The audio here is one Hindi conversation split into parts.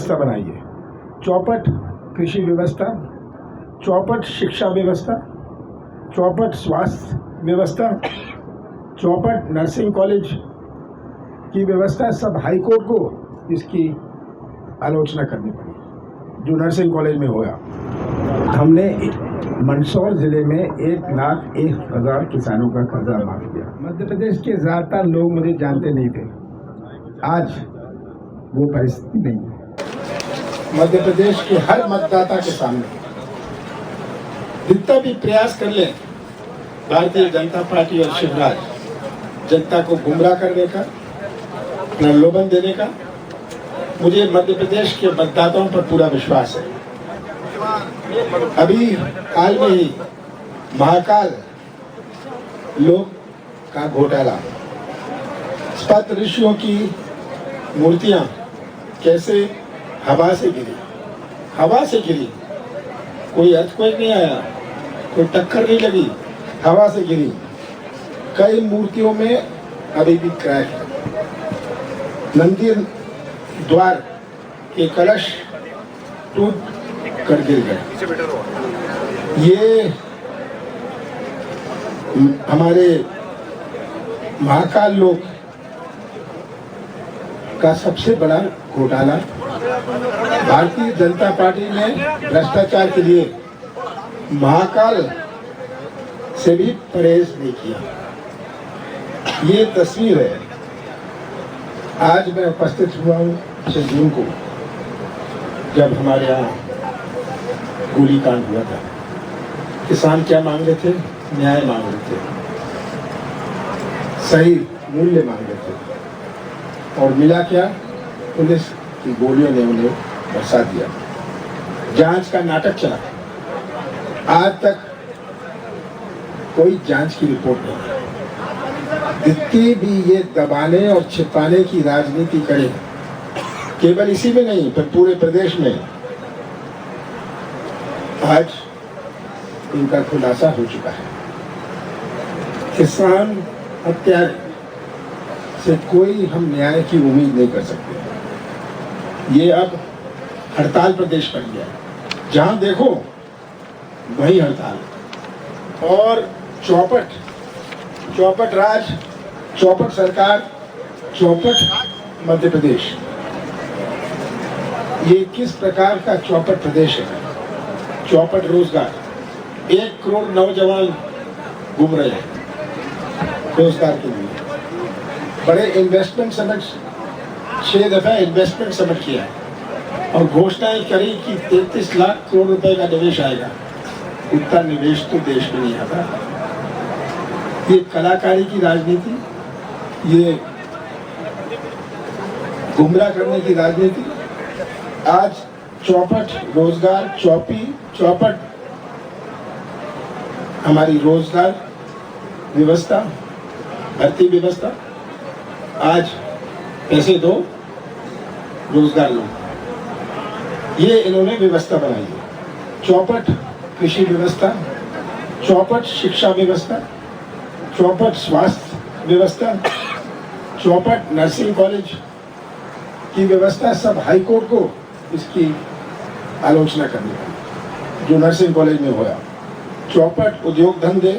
व्यवस्था बनाई है। चौपट कृषि व्यवस्था, चौपट शिक्षा व्यवस्था, चौपट स्वास्थ्य व्यवस्था, चौपट नर्सिंग कॉलेज की व्यवस्था, सब हाई कोर्ट को इसकी आलोचना करनी पड़ी जो नर्सिंग कॉलेज में हुआ। हमने मंदसौर जिले में 1,01,000 किसानों का कर्जा माफ किया। मध्य प्रदेश के ज़्यादातर लोग मुझे जानते नहीं थे, आज वो परिस्थिति नहीं है। मध्य प्रदेश के हर मतदाता के सामने जितना भी प्रयास कर ले भारतीय जनता पार्टी और शिवराज जनता को गुमराह करने का, प्रलोभन देने का, मुझे मध्य प्रदेश के मतदाताओं पर पूरा विश्वास है। अभी हाल में ही महाकाल लोक का घोटाला, सप्त ऋषियों की मूर्तियां कैसे हवा से गिरी, कोई अर्थक्वेक नहीं आया, कोई टक्कर नहीं लगी, हवा से गिरी। कई मूर्तियों में अभी भी क्रैक है। मंदिर द्वार के कलश टूट कर गिर गए। ये हमारे महाकाल लोक का सबसे बड़ा घोटाला। भारतीय जनता पार्टी ने भ्रष्टाचार के लिए महाकाल से भी परहेज नहीं किया। ये तस्वीर है। आज मैं उपस्थित हुआ हूँ 6 जून को, जब हमारे यहाँ गोलीकांड हुआ था। किसान क्या मांग रहे थे? न्याय मांग रहे थे, सही मूल्य मांग रहे थे, और मिला क्या? पुलिस की गोलियों ने उन्हें बरसा दिया। जांच का नाटक चला, आज तक कोई जांच की रिपोर्ट नहीं है। जितनी भी ये दबाने और छिपाने की राजनीति करें, केवल इसी में नहीं पर पूरे प्रदेश में आज इनका खुलासा हो चुका है। किसान हत्या से कोई हम न्याय की उम्मीद नहीं कर सकते। ये अब हड़ताल प्रदेश बन गया है, जहां देखो वही हड़ताल। और चौपट राज, चौपट सरकार, चौपट मध्य प्रदेश। ये किस प्रकार का चौपट प्रदेश है? चौपट रोजगार, 1 करोड़ नौजवान घूम रहे हैं रोजगार के लिए। बड़े इन्वेस्टमेंट समिट, 6 दफा इन्वेस्टमेंट समिट किया और घोषणाएं करी कि 33 लाख करोड़ रुपए का निवेश आएगा। उतना निवेश तो देश में नहीं आता। ये कलाकारी की राजनीति, ये गुमराह करने की राजनीति। आज चौपट रोजगार, चौपट हमारी रोजगार व्यवस्था, भर्ती व्यवस्था। आज पैसे दो, रोजगार लो, ये इन्होंने व्यवस्था बनाई है। चौपट कृषि व्यवस्था, चौपट शिक्षा व्यवस्था, चौपट स्वास्थ्य व्यवस्था, चौपट नर्सिंग कॉलेज की व्यवस्था, सब हाई कोर्ट को इसकी आलोचना करनी पड़ी जो नर्सिंग कॉलेज में हुआ। चौपट उद्योग धंधे,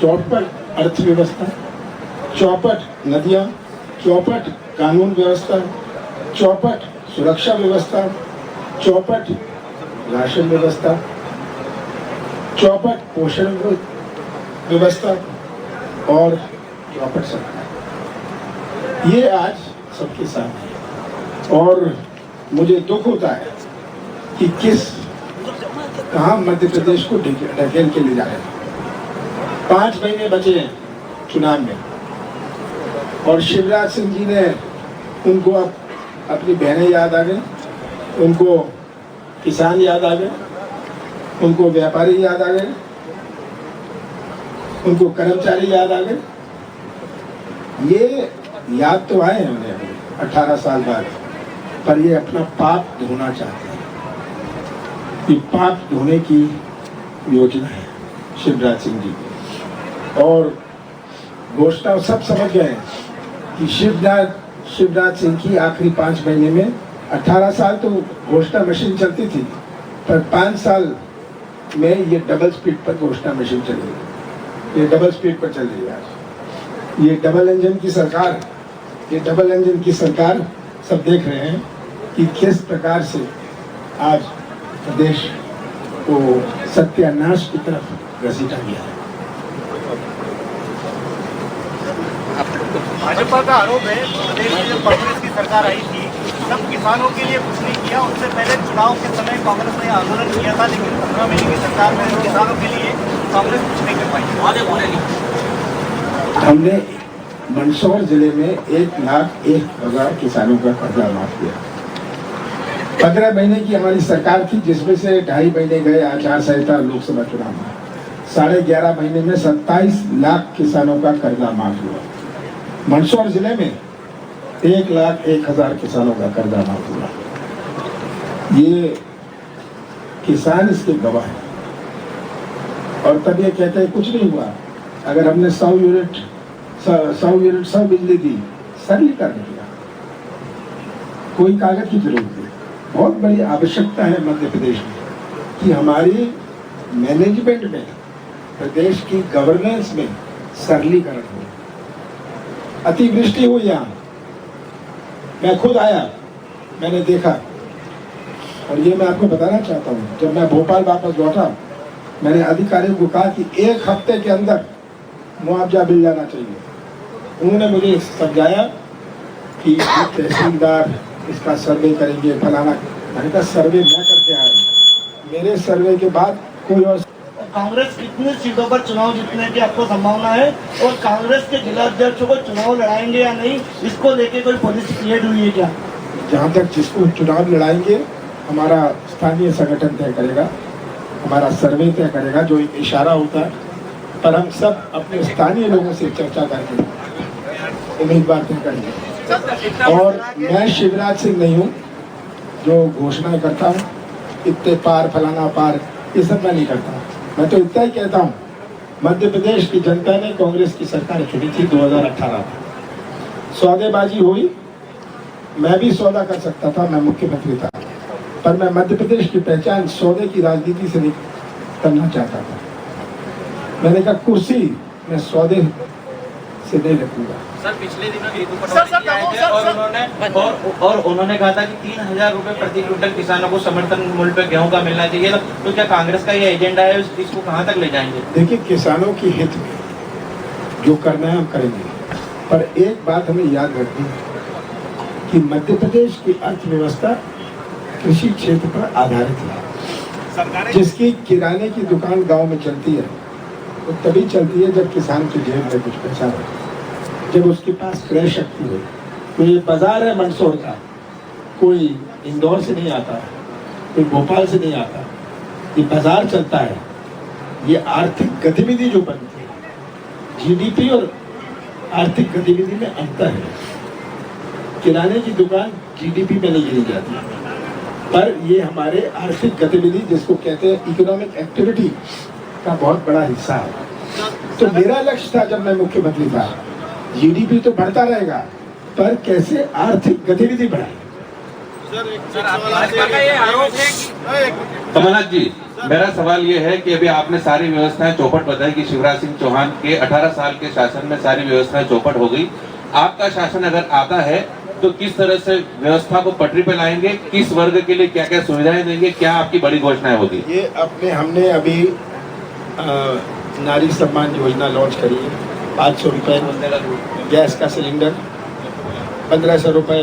चौपट अर्थव्यवस्था, चौपट नदियां, चौपट कानून व्यवस्था, चौपट सुरक्षा व्यवस्था, चौपट राशन व्यवस्था, चौपट पोषण व्यवस्था और चौपट सरकार। ये आज सबके सामने है और मुझे दुख होता है कि कहाँ मध्य प्रदेश को ढकेल के ले जा रहे हैं। 5 महीने बचे हैं चुनाव में और शिवराज सिंह जी ने उनको अब अपनी बहनें याद आ गई, उनको किसान याद आ गए, उनको व्यापारी याद आ गए, उनको कर्मचारी याद आ गए। ये याद तो आए हैं उन्हें 18 साल बाद, पर ये अपना पाप धोना चाहते हैं। ये पाप धोने की योजना है शिवराज सिंह जी की। और घोषणा सब समझ गए कि शिवराज सिंह की आखिरी 5 महीने में 18 साल तो घोषणा मशीन चलती थी, पर 5 साल में ये डबल स्पीड पर घोषणा मशीन चल रही है। ये डबल स्पीड पर चल रही है आज। ये डबल इंजन की सरकार सब देख रहे हैं कि किस प्रकार से आज प्रदेश को सत्यानाश की तरफ घसीटा गया है। भाजपा का आरोप है प्रदेश में जब कांग्रेस की सरकार आई थी तब किसानों के लिए कुछ नहीं किया। उससे पहले चुनाव के समय कांग्रेस ने आंदोलन किया था, लेकिन 15 महीने की सरकार में किसानों के लिए कांग्रेस कुछ नहीं कर पाई। हमने मंदसौर जिले में 1,01,000 किसानों का कर्जा माफ किया। 15 महीने की हमारी सरकार थी, जिसमें से 2.5 महीने गए आचार संहिता लोकसभा चुनाव में। 11.5 महीने में 27 लाख किसानों का कर्जा माफ हुआ। मंदसौर जिले में 1,01,000 किसानों का कर्जा माफ हुआ। ये किसान इसके गवाह है। और तब ये कहते हैं कुछ नहीं हुआ। अगर हमने 100 यूनिट बिजली दी, सरलीकरण किया, कोई कागज की जरूरत नहीं। बहुत बड़ी आवश्यकता है मध्य प्रदेश में कि हमारी मैनेजमेंट में, प्रदेश की गवर्नेंस में सरलीकरण हो। अतिवृष्टि हुई यहाँ, मैं खुद आया, मैंने देखा। और ये मैं आपको बताना चाहता हूँ, जब मैं भोपाल वापस लौटा, मैंने अधिकारियों को कहा कि 1 हफ्ते के अंदर मुआवजा मिल जाना चाहिए। उन्होंने मुझे समझाया कि तहसीलदार इसका सर्वे करेंगे, फलाना। मैंने कहा सर्वे मैं करके आया, मेरे सर्वे के बाद कोई और। कांग्रेस कितनी सीटों पर चुनाव जीतने की आपको संभावना है, और कांग्रेस के जिला अध्यक्षों को चुनाव लड़ाएंगे या नहीं, इसको लेके कोई पॉलिसी क्रिएट हुई है क्या? जहाँ तक जिसको चुनाव लड़ाएंगे, हमारा स्थानीय संगठन तय करेगा, हमारा सर्वे तय करेगा, जो एक इशारा होता है। पर हम सब अपने स्थानीय लोगों से चर्चा करके उम्मीदवार तय करेंगे। और मैं शिवराज सिंह नहीं हूँ जो घोषणाएं करता हूँ, इतने पार, फलाना पार, ये सब मैं नहीं करता। मैं तो इतना ही कहता हूँ, मध्य प्रदेश की जनता ने कांग्रेस की सरकार चुनी थी 2018 में। सौदेबाजी हुई, मैं भी सौदा कर सकता था, मैं मुख्यमंत्री था, पर मैं मध्य प्रदेश की पहचान सौदे की राजनीति से नहीं करना चाहता था। मैंने कहा कुर्सी मैं सौदे से नहीं रखूंगा। सर, पिछले दिनों उन्होंने कहा था कि 3,000 रुपए प्रति क्विंटल किसानों को समर्थन मूल्य पे गेहूं का मिलना चाहिए। तो क्या कांग्रेस का ये एजेंडा है, इसको कहां तक ले जाएंगे? देखिए, किसानों की हित में जो करना है हम करेंगे, पर एक बात हमें याद रखनी है कि मध्य प्रदेश की अर्थव्यवस्था कृषि क्षेत्र पर आधारित है। जिसकी किराने की दुकान गांव में चलती है, वो तभी चलती है जब किसान की जेब में कुछ पैसा हो, जब उसके पास क्रय शक्ति हो। तो ये बाजार है मंदसौर का, कोई इंदौर से नहीं आता, कोई भोपाल से नहीं आता, ये बाजार चलता है। ये आर्थिक गतिविधि जो बनती है, जीडीपी और आर्थिक गतिविधि में अंतर है। किराने की दुकान जीडीपी में नहीं गिनी जाती, पर ये हमारे आर्थिक गतिविधि, जिसको कहते हैं इकोनॉमिक एक्टिविटी, का बहुत बड़ा हिस्सा है। तो मेरा लक्ष्य था जब मैं मुख्यमंत्री था, जीडीपी तो बढ़ता रहेगा, पर कैसे आर्थिक गतिविधि बढ़ाए। कमलनाथ जी, मेरा सवाल ये है कि अभी आपने सारी व्यवस्थाएं चौपट बताई कि शिवराज सिंह चौहान के 18 साल के शासन में सारी व्यवस्थाएं चौपट हो गई। आपका शासन अगर आता है तो किस तरह से व्यवस्था को पटरी पे लाएंगे, किस वर्ग के लिए क्या क्या सुविधाएं देंगे, क्या आपकी बड़ी घोषणाएं होगी? ये हमने अभी नारी सम्मान योजना लॉन्च करी है। 500 रुपये गैस का सिलेंडर, 1500 रुपये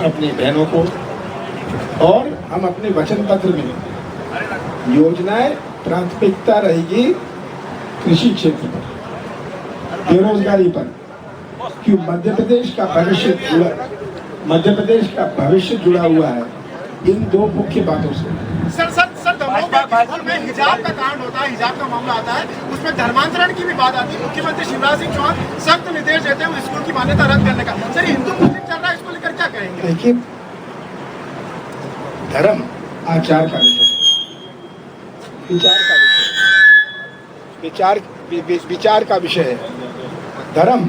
अपनी बहनों को। और हम अपने वचन पत्र में योजनाएं प्राथमिकता रहेगी कृषि क्षेत्र पर, बेरोजगारी पर, क्यों मध्य प्रदेश का भविष्य जुड़ा हुआ है इन दो मुख्य बातों से। सर दमोह में हिजाब का कांड होता है, हिजाब का मामला आता है, उसमें धर्मांतरण की भी बात आती है। मुख्यमंत्री शिवराज सिंह चौहान सख्त निर्देश देते हैं स्कूल की मान्यता रद्द करने का। सर, हिंदू मुस्लिम चल रहा है, इसको लेकर क्या कहेंगे? देखिए, धर्म आचार का विषय, विचार का विषय है। धर्म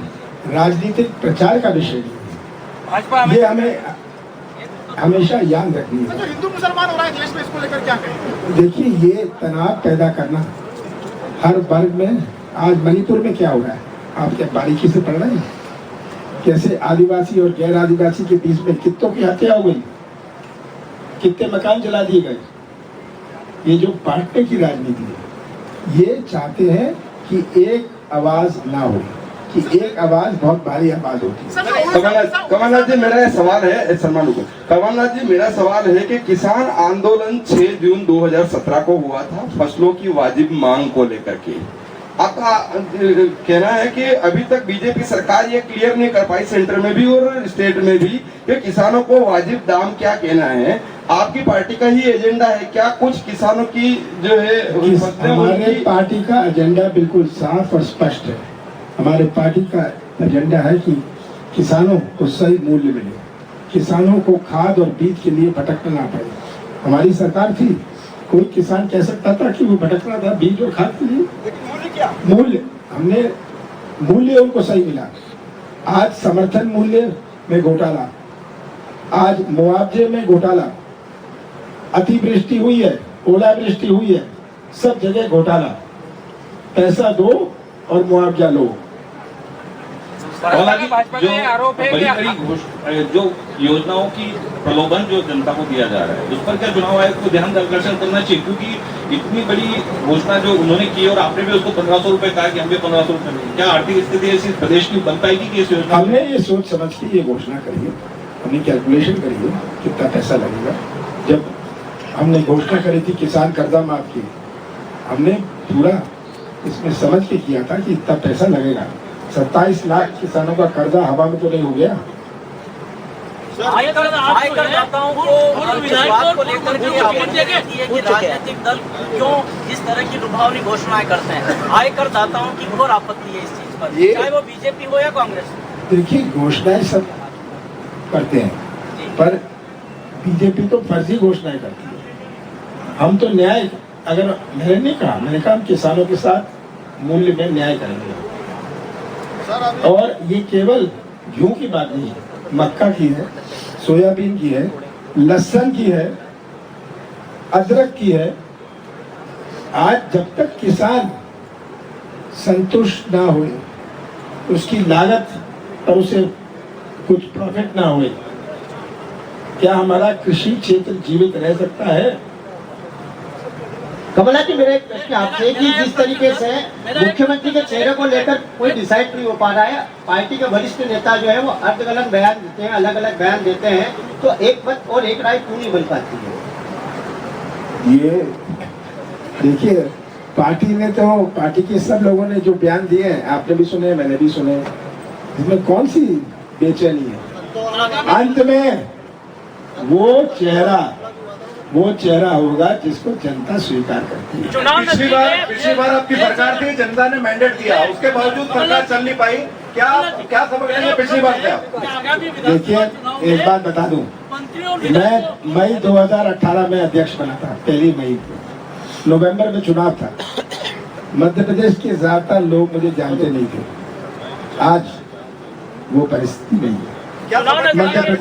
राजनीतिक प्रचार का विषय है। ये हमें हमेशा याद रखनी जो है। हिंदू मुसलमान हो रहा है देश में, इसको लेकर क्या कहेंगे? देखिए, ये तनाव पैदा करना हर वर्ग में, आज मणिपुर में क्या हो रहा है आप क्या बारीकी से पढ़ रहे हैं? कैसे आदिवासी और गैर आदिवासी के बीच में कितनों की हत्या हो गई, कितने मकान जला दिए गए। ये जो बांटने की राजनीति है, ये चाहते हैं कि एक आवाज ना हो, कि एक आवाज बहुत भारी आवाज होती है। कमलनाथ जी, मेरा सवाल है, सलमान को कमलनाथ जी, मेरा सवाल है कि किसान आंदोलन 6 जून 2017 को हुआ था फसलों की वाजिब मांग को लेकर के। आपका कहना है कि अभी तक बीजेपी सरकार ये क्लियर नहीं कर पाई, सेंटर में भी और स्टेट में भी, कि किसानों को वाजिब दाम क्या कहना है। आपकी पार्टी का ही एजेंडा है क्या कुछ किसानों की जो है? हमारे पार्टी का एजेंडा बिल्कुल साफ और स्पष्ट है। हमारे पार्टी का एजेंडा है कि किसानों को सही मूल्य मिले, किसानों को खाद और बीज के लिए भटकना ना पड़े। हमारी सरकार थी, कोई किसान कह सकता था कि वो भटकना था बीज और खाद के लिए? मूल्य हमने मूल्य उनको सही मिला। आज समर्थन मूल्य में घोटाला, आज मुआवजे में घोटाला, अतिवृष्टि हुई है, ओलावृष्टि हुई है, सब जगह घोटाला। पैसा दो और मुआवजा लो। जो बड़ी जो योजनाओं की प्रलोभन जो जनता को दिया जा रहा है, उस पर क्या चुनाव आयोग को ध्यान आकर्षण करना चाहिए? क्योंकि इतनी बड़ी घोषणा जो उन्होंने की और आपने भी उसको 1500 रुपए कहा कि हम भी 1500 रुपए, क्या आर्थिक स्थिति ऐसी प्रदेश की बन पाएगी कि इस योजना? हमने ये सोच समझ के ये घोषणा करी है, हमने कैलकुलेशन करी है कितना पैसा लगेगा। जब हमने घोषणा करी थी किसान कर्जा माफ की, हमने पूरा इसमें समझ के किया था कि इतना पैसा लगेगा। 27 लाख किसानों का कर्जा हवा में तो नहीं हो गया। आयकरदाताओं को विश्वास को लेकर के आपत्ति है कि राजनीतिक दल क्यों इस तरह की लुभावनी घोषणाएं करते हैं? आयकरदाताओं की घोर आपत्ति है इस चीज पर, चाहे वो बीजेपी हो या कांग्रेस। देखिए, घोषणाएं सब करते हैं, पर बीजेपी तो फर्जी घोषणाएं करती है। हम तो न्याय, अगर मैंने नहीं कहा, मैंने कहा हम किसानों के साथ मूल्य में न्याय करेंगे। और ये केवल गेहूं की बात नहीं है, मक्का की है, सोयाबीन की है, लहसुन की है, अदरक की है। आज जब तक किसान संतुष्ट ना हुए, उसकी लागत पर उसे कुछ प्रॉफिट ना हुए, क्या हमारा कृषि क्षेत्र जीवित रह सकता है? कमला जी, मेरा एक प्रश्न आपसे कि जिस तरीके से मुख्यमंत्री के चेहरे को लेकर कोई डिसाइड नहीं हो पा रहा है, पार्टी के वरिष्ठ नेता जो है वो अलग अलग बयान देते हैं, अलग अलग बयान देते हैं, तो एक मत और एक राय क्यों नहीं बन पाती है? ये देखिए, पार्टी ने तो, पार्टी के सब लोगों ने जो बयान दिए हैं, आपने भी सुने, मैंने भी सुने, इसमें कौन सी बेचैनी है? अंत में वो चेहरा होगा जिसको जनता स्वीकार करती है। पिछली बार आपकी सरकार थी, जनता ने मैंडेट दिया, उसके बावजूद सरकार चल नहीं पाई। क्या समझ रहे हैं पिछली बार क्या? देखिए, एक बात बता दूं, मैं मई 2018 में अध्यक्ष बना था, 1 मई को। नवंबर में चुनाव था। मध्य प्रदेश के ज्यादातर लोग मुझे जानते नहीं थे। आज वो परिस्थिति नहीं है। मध्य प्रदेश